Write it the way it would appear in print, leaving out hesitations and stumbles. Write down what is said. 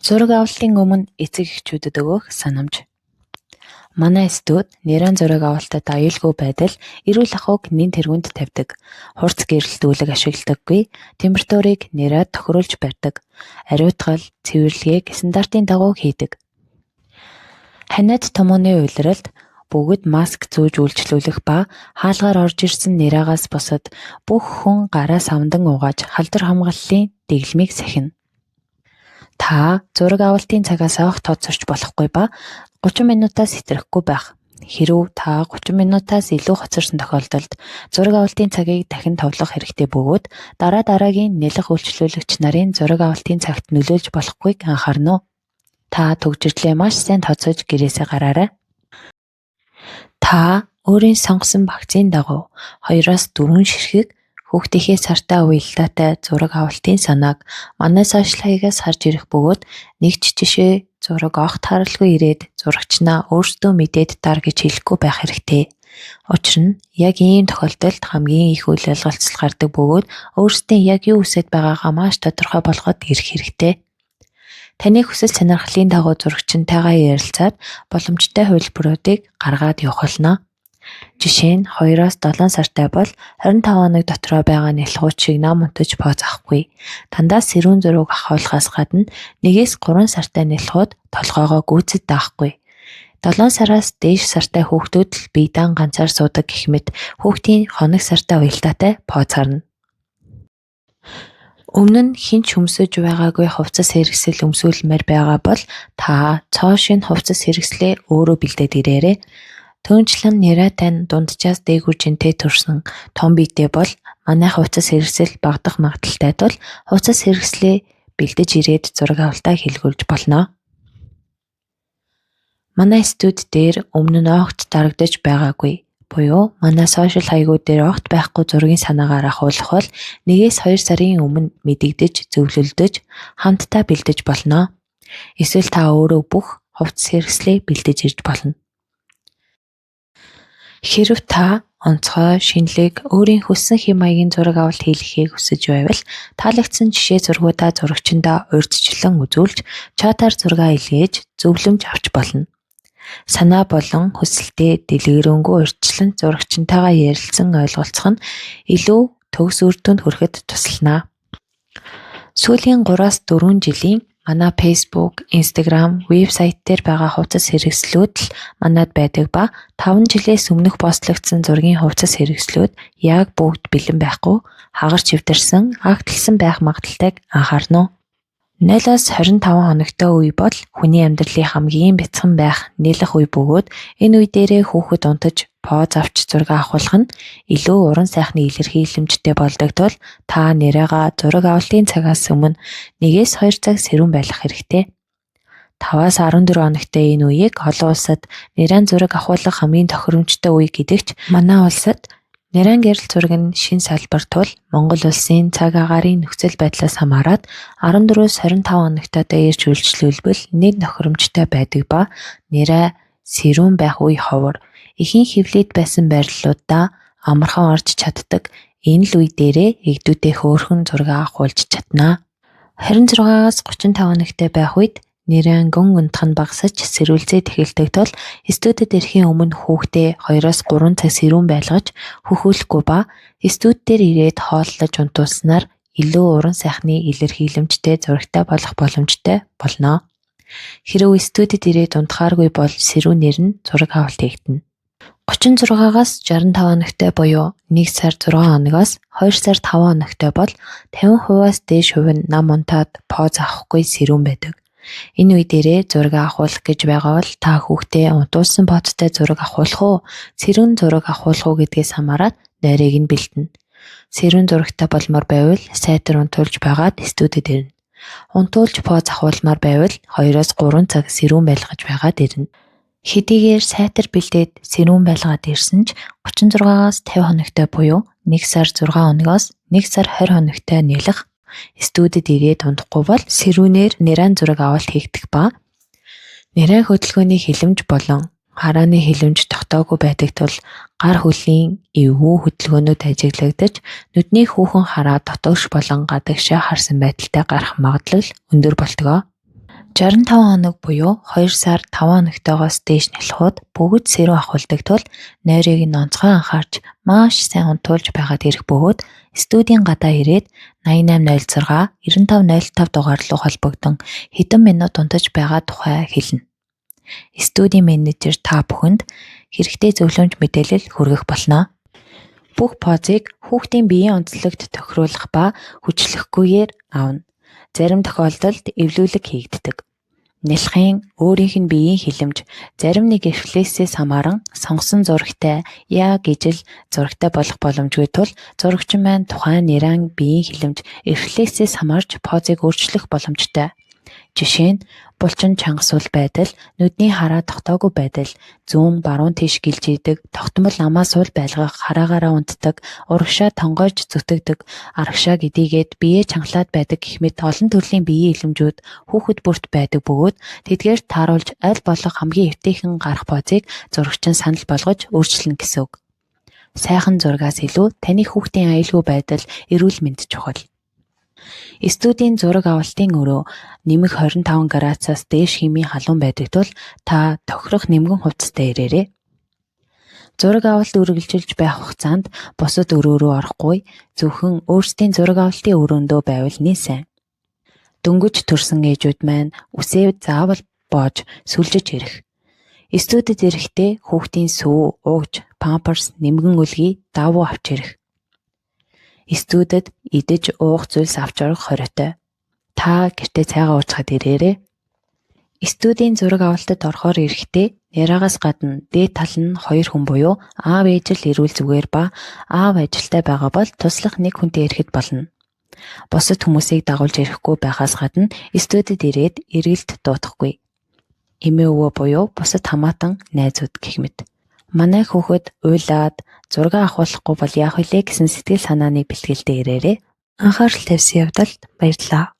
Зураг авалтын өмнө эцэг эхчүүдэд өгөх санамж. Манай студ нэрэн зураг авалтад аюулгүй байдал эрүүл ахуйг нэн тэргүнд тавьдаг. Хурц гэрэлтүүлэг ашигладаггүй, температурыг нэрээд тохируулж барьдаг. Ариутгал, цэвэрлэгийг стандартын дагуу хийдэг. Ханиад томооны улиралд бүгд маск зүүж үйлчлүүлэх ба хаалгаар орж ирсэн нэраагаас босод бүх хүн гараа савндан угааж халдвар хамгааллын дэглэмийг сахина. Та зураг авалтын цагаас авах тооцоорч болохгүй ба 30 минутаас хэтрэхгүй байх. Хэрв та 30 минутаас илүү хоцорсон тохиолдолд зураг авалтын цагийг дахин товлох хэрэгтэй бөгөөд дараагийн нэлэх үйлчлүүлэгч нарын зураг авалтын цагт нөлөөлж болохгүйг анхаарна уу? Та төгжрлээ маш сайн тооцоож гэрээсээ гараарай. Та өөрийн сонгосон багцын дагуу 2-4 ширхэг хүүхдийнхээ сартаа уялдаатай зураг авалтын санааг манай сошиалгаас харж ирэх бөгөөд нэг ч жишээ зураг огт харалгүй ирээд зурагчнаа өөрсдөө мэдээд дар гэж хэлэхгүй байх хэрэгтэй. Учир нь яг ийм тохиолдолд хамгийн их үйл ойлголцол гардаг бөгөөд өөрсдөө яг юу хүсэж байгаагаа маш тодорхой болгоод ирэх хэрэгтэй. Таны хүсэл сонирхлын дагуу зурагчтайгаа ярилцаад боломжтой хувилбаруудыг гаргаад явах болно. Жишээ нь 2-7 сартай бол 25 хоног дотроо байгаа нялхууч шиг нам унтаж поз авахгүй. Дандаа сэрүүн зураг авахаас гадна 1-3 сартай нялхууд толгоогоо гүйцэд даахгүй. 7 сараас дээш сартай хүүхдүүд л биедан ганцаар суудаг гэх мэт хүүхдийн хоног сартай уялдаатай поз харна. Өмнө нь хинч өмсөж байгаагүй хувцас хэрэгсэл өмсүүлмээр байгаа бол та цоо шин хувцас хэрэгслээ өөрөө бэлдээд ирээрэй. Түүнчлэн нэрээ тань дунджаас дээгүүр жинтэй төрсөн том биетэй бол манай хувцас хэрэгсэл багдах магадaltaй тул хувцас хэрэгслээ бэлдэж ирээд зураг авалтаа хэлгүүлж болно. Манай студ дээр өмнө нь огт дарагдаж байгаагүй буюу манай сошиал хаягууд дээр огт байхгүй зургийн санаагаар ахуулах бол 1-2 сарын өмнө мэдэгдэж, зөвлөлдөж, хамтдаа бэлдэж болно. Эсвэл та өөрөө бүх хувцас хэрэгслээ бэлдэж ирж болно. Хэрв та онцгой, шинэлэг, өөрийн хүссэн хэм маягийн зураг авалт хийлгэхийг хүсэж байвал таалагдсан жишээ зургуудаа зурагчиндаа урьдчилан үзүүлж, чатаар зураг илгээж, зөвлөмж авч болно. Санаа болон хүсэлтээ дэлгэрэнгүй урьдчилан зурагчтайгаа ярилцсан ойлголцох нь илүү төгс үр дүнд хүрэхэд туслана. Сүүлийн 3-4 жилийн манай Facebook, Instagram, вебсайт дээр байгаа хувцас хэрэгслүүд л манад байдаг ба 5 жилээс өмнөх постлогдсон зургийн хувцас хэрэгслүүд яг бүгд бэлэн байхгүй, хагарч хэвтэрсэн, агтлсан байх магадaltaйг анхаарна уу? 0-25 хоногтой үе бол хүний амьдралын хамгийн бяцхан байх нэлэх үе бөгөөд энэ үе дээрээ хүүхэд унтаж поз авч зураг авахулах нь илүү уран сайхны илэрхийлэмжтэй болдог тул та нэрээгаа зураг авалтын цагаас өмнө 1-2 цаг сэрүүн байлгах хэрэгтэй. 5-14 хоногтой энэ үеийг олон улсад нэрэн зураг авахулах хамгийн тохиромжтой үе гэдэгч манай улсад нэрэн гэрэл зураг нь шин салбар тул Монгол улсын цаг агаарын нөхцөл байдлаас хамаарат 14-25 хоногтой ирж үйлчлүүлбэл нэг тохиромжтой байдаг ба нэрээ сэрүүн байх үе ховор ихэнх хөвлөд байсан байрлалуудаа амархан орж чаддаг энэ л үе дээрээ эгдүүтэй хөөрхөн зураг авахулж чадна. 26-аас 35 хоногтой байх үед нэрэн гүн унтах нь багасж сэрүүлзээд эхэлдэг тул студид ирэхийн өмнө хүүхдээ 2-3 цаг сэрүүн байлгаж хөхүүлэхгүй ба студ дээр ирээд хооллож унтуулснаар илүү уран сайхны илэрхийлэмжтэй зурагтай болох боломжтой болно. Хэрвээ студид ирээд унтахааргүй бол сэрүүнээр нь зураг авалт хийгдэнэ. 36-аас 65 хоногтой буюу 1 сар 6 хоногоос 2 сар 5 хоногтой бол 50%-аас дээш хувь нь нам унтаад поз авахгүй сэрүүн байдаг. Энэ үе дээрээ зураг авахулах гэж байгаа бол та хүүхдээ унтуулсан позтой зураг авахулах уу, сэрүүн зураг авахулах уу гэдгээс хамаарат нойрыг нь бэлдэнэ. Сэрүүн зурагтай болмоор байвал сайтар унтуулж байгаад студид ирнэ. Унтуулж поз авахулмаар байвал 2-3 цаг сэрүүн байлгаж байгаад ирнэ. Хэдийгээр сайтар бэлдээд сэрүүн байлгаад ирсэн ч 36-аас 50 хоногтой буюу 1 сар 6 хоногоос 1 сар 20 хоногтой нэлэх студид ирээд унтахгүй бол сэрүүнээр нэрэн зураг авалт хийгдэх ба нэрэн хөдөлгөөний хилэмж болон харааны хилэмж тогтоогүй байдаг тул гар хөлийн эвгүй хөдөлгөөнүүд ажиглагдаж нүдний хүүхэн хараа дотоогш болон гадагшаа харсан байдалтай гарах магадлал өндөр болдог. 65 хоног буюу 2 сар 5 хоногтойгоос дээш нялхууд бүгд сэрүү ахуулдаг тул нойрыг нь онцгой анхаарч маш сайн унтуулж байгаад ирэх бөгөөд студийн гадаа ирээд 8806 9505 дугаар руу холбогдсон хэдэн минут унтаж байгаа тухай хэлнэ. Студийн менежер та бүхэнд хэрэгтэй зөвлөмж мэдээлэл хүргэх болно. Бүх позыг хүүхдийн биеийн онцлогт тохируулах ба хүчлэхгүйгээр авна. Зарим тохиолдолд эвлүүлэг хийгддэг. Нялхын өөрийнх нь биеийн хилэмж зарим нэг рефлексээс хамааран сонгосон зурагтай яг ижил зурагтай болох боломжгүй тул зурагчин маань тухайн нэрэн биеийн хилэмж рефлексээс хамаарч позыг өөрчлөх боломжтой. Жишээ нь булчин чангасуул байдал, нүдний хараа тогтоогүй байдал, зүүн баруун тийш гэлж идэг, тогтмол намаа суул байлгах, хараагаараа унтдаг, урагшаа тонгойж зүтгэдэг, арагшаа гэдийгээд биеэ чангалаад байдаг гэх мэт олон төрлийн биеийн хилэмжүүд хүүхэд бүрт байдаг бөгөөд тэдгээр тааруулж аль болох хамгийн эвтэйхэн гарах позыг зурагчин санал болгож өөрчилнө гэсэн үг. Сайхан зургаас илүү таны хүүхдийн аюулгүй байдал, эрүүл мэнд чухал. Студийн зураг авалтын өрөө нэмэх 25 градусаас дээш хэмийн халуун байдаг тул та тохирох нэмгэн хувцастай ирээрэй. Зураг авалт үргэлжилж байх хугацаанд бусад өрөө рүү орохгүй зөвхөн өөрсдийн зураг авалтын өрөөндөө байвал нэг сайн. Дөнгөж төрсэн ээжүүд маань үсээ заавал боож сүлжиж ирэх. Студид ирэхдээ хүүхдийн сүү, ууж, памперс, нэмгэн үлгий давуу авч ирэх. Студид идэж уух зүйлс авч орох хориотой. Та гэртээ цайгаа уучхад ирээрэй. Студийн зураг авалтад орохоор ирэхдээ яриагаас гадна дээд тал нь 2 хүн буюу аав ээж л ирүүл зүгээр ба аав ажилтай байгаа бол туслах нэг хүнтэй ирэхэд болно. Бусад хүмүүсийг дагуулж ирэхгүй байхаас гадна студид ирээд эргэлт дуутахгүй. Эмээ өвөө буюу бусад хамаатан найзууд гэх мэт. Манай хүүхэд уйлаад зураг авахлахгүй бол яах вүлээ гэсэн сэтгэл санааны бэлтгэлтэй ирээрэй. Анхаарал тавьсан явдалд баярлалаа.